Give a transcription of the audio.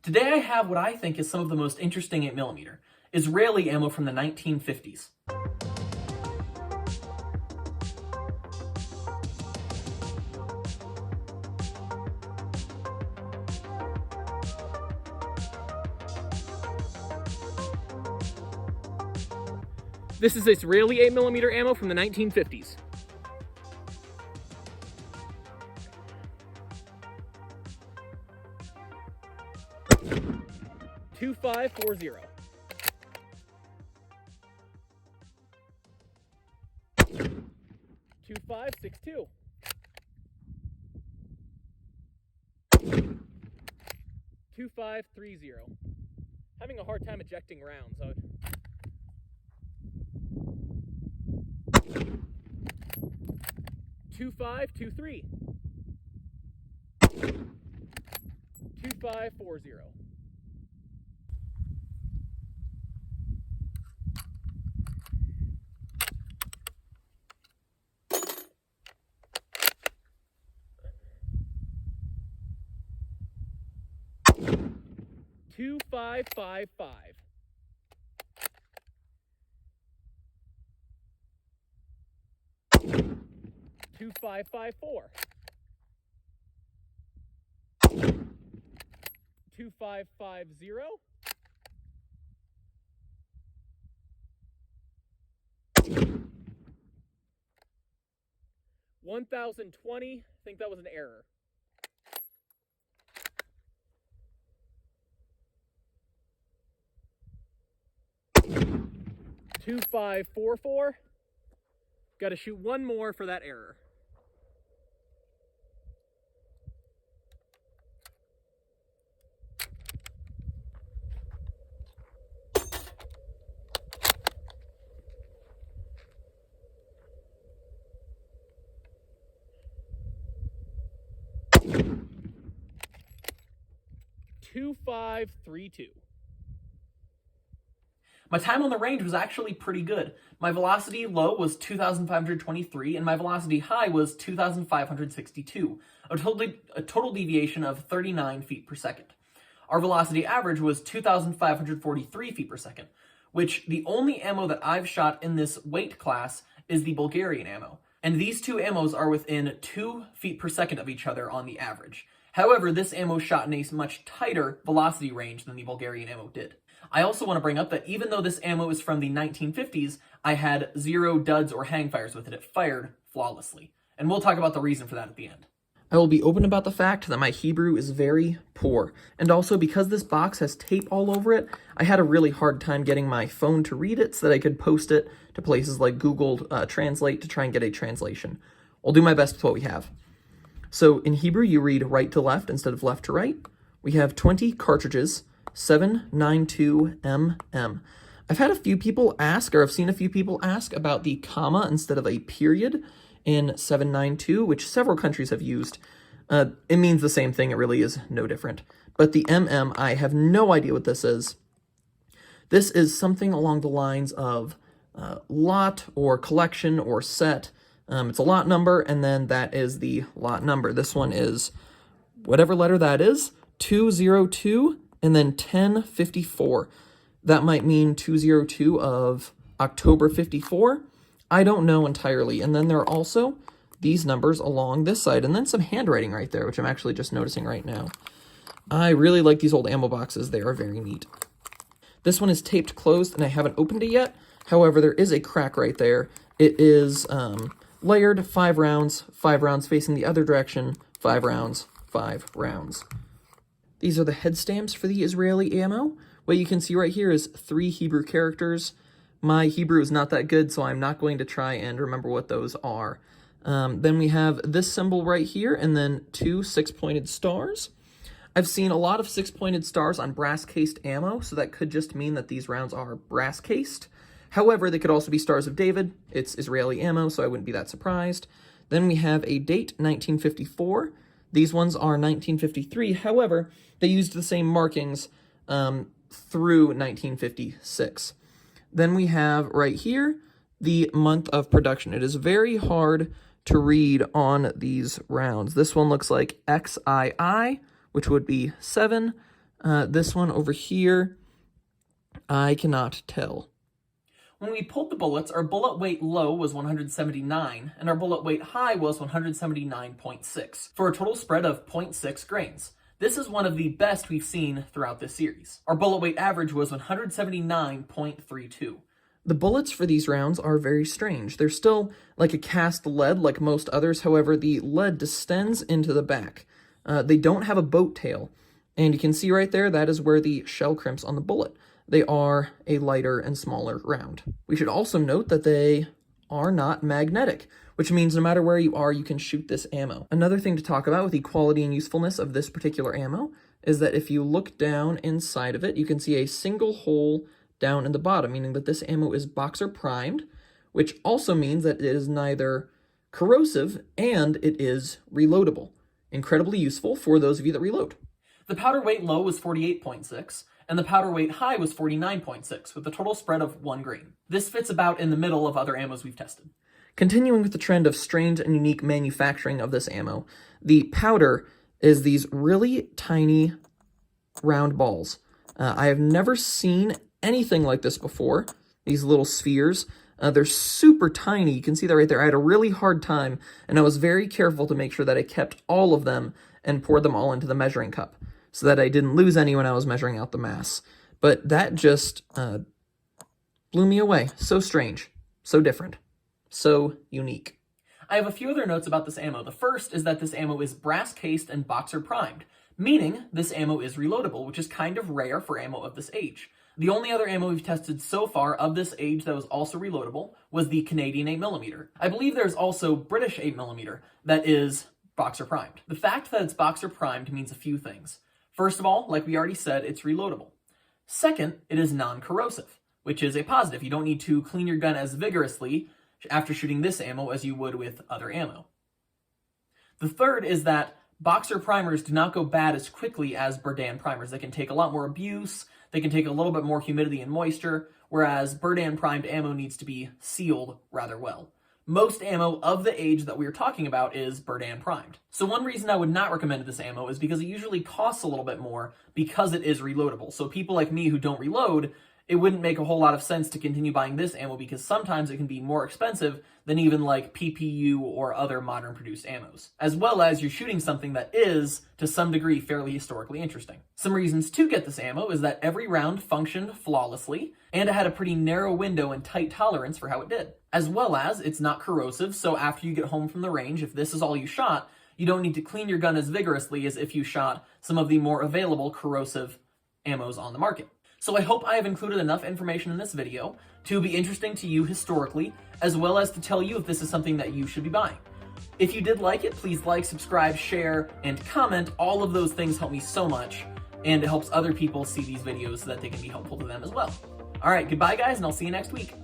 Today I have what I think is some of the most interesting 8mm Israeli ammo from the 1950s. This is Israeli 8mm ammo from the 1950s. .2540. .2562. .2530. Having a hard time ejecting rounds. 2523. 2540. .2555. 2554. 2550. 1020. I think that was an error. 2544. Got to shoot one more for that error. .2532. My time on the range was actually pretty good. My velocity low was 2,523 and my velocity high was 2,562, a total deviation of 39 feet per second. Our velocity average was 2,543 feet per second, which the only ammo that I've shot in this weight class is the Bulgarian ammo. And these two ammos are within 2 feet per second of each other on the average. However, this ammo shot in a much tighter velocity range than the Bulgarian ammo did. I also want to bring up that even though this ammo is from the 1950s, I had 0 duds or hangfires with it. It fired flawlessly. And we'll talk about the reason for that at the end. I will be open about the fact that my Hebrew is very poor. And also, because this box has tape all over it, I had a really hard time getting my phone to read it so that I could post it to places like Google Translate to try and get a translation. I'll do my best with what we have. So in Hebrew, you read right to left instead of left to right. We have 20 cartridges, 792mm. I've had a few people ask, or I've seen a few people ask about the comma instead of a period in 792, which several countries have used. It means the same thing. It really is no different. But the MM, I have no idea what this is. This is something along the lines of lot or collection or set. It's a lot number, and then that is the lot number. This one is whatever letter that is, 202, and then 1054. That might mean 202 of October 54. I don't know entirely. And then there are also these numbers along this side, and then some handwriting right there, which I'm actually just noticing right now. I really like these old ammo boxes. They are very neat. This one is taped closed, and I haven't opened it yet. However, there is a crack right there. It is layered 5 rounds facing the other direction, 5 rounds, 5 rounds. These are the head stamps for the Israeli ammo. What you can see right here is 3 Hebrew characters. My Hebrew is not that good, so I'm not going to try and remember what those are. Then we have this symbol right here, and then 2 6-pointed stars. I've seen a lot of 6-pointed stars on brass-cased ammo, so that could just mean that these rounds are brass-cased. However, they could also be Stars of David. It's Israeli ammo, so I wouldn't be that surprised. Then we have a date, 1954. These ones are 1953. However, they used the same markings through 1956. Then we have right here the month of production. It is very hard to read on these rounds. This one looks like XII, which would be 7. This one over here, I cannot tell. When we pulled the bullets, our bullet weight low was 179, and our bullet weight high was 179.6, for a total spread of 0.6 grains. This is one of the best we've seen throughout this series. Our bullet weight average was 179.32. The bullets for these rounds are very strange. They're still like a cast lead like most others, however, the lead distends into the back. They don't have a boat tail, and you can see right there, that is where the shell crimps on the bullet. They are a lighter and smaller round. We should also note that they are not magnetic, which means no matter where you are, you can shoot this ammo. Another thing to talk about with the quality and usefulness of this particular ammo is that if you look down inside of it, you can see a single hole down in the bottom, meaning that this ammo is boxer primed, which also means that it is neither corrosive and it is reloadable. Incredibly useful for those of you that reload. The powder weight low was 48.6, and the powder weight high was 49.6, with a total spread of 1 grain. This fits about in the middle of other ammos we've tested. Continuing with the trend of strange and unique manufacturing of this ammo, the powder is these really tiny round balls. I have never seen anything like this before, these little spheres. They're super tiny. You can see that right there. I had a really hard time, and I was very careful to make sure that I kept all of them and poured them all into the measuring cup so that I didn't lose any when I was measuring out the mass. But that just blew me away. So strange, so different, so unique. I have a few other notes about this ammo. The first is that this ammo is brass cased and boxer primed, meaning this ammo is reloadable, which is kind of rare for ammo of this age. The only other ammo we've tested so far of this age that was also reloadable was the Canadian 8mm. I believe there's also British 8mm that is boxer primed. The fact that it's boxer primed means a few things. First of all, like we already said, it's reloadable. Second, it is non-corrosive, which is a positive. You don't need to clean your gun as vigorously after shooting this ammo as you would with other ammo. The third is that boxer primers do not go bad as quickly as Berdan primers. They can take a lot more abuse, they can take a little bit more humidity and moisture, whereas Berdan primed ammo needs to be sealed rather well. Most ammo of the age that we are talking about is Berdan primed. So one reason I would not recommend this ammo is because it usually costs a little bit more because it is reloadable. So people like me who don't reload, it wouldn't make a whole lot of sense to continue buying this ammo because sometimes it can be more expensive than even like PPU or other modern produced ammos. As well as you're shooting something that is, to some degree, fairly historically interesting. Some reasons to get this ammo is that every round functioned flawlessly, and it had a pretty narrow window and tight tolerance for how it did. As well as, it's not corrosive, so after you get home from the range, if this is all you shot, you don't need to clean your gun as vigorously as if you shot some of the more available corrosive ammos on the market. So I hope I have included enough information in this video to be interesting to you historically, as well as to tell you if this is something that you should be buying. If you did like it, please like, subscribe, share, and comment. All of those things help me so much, and it helps other people see these videos so that they can be helpful to them as well. All right, goodbye guys, and I'll see you next week.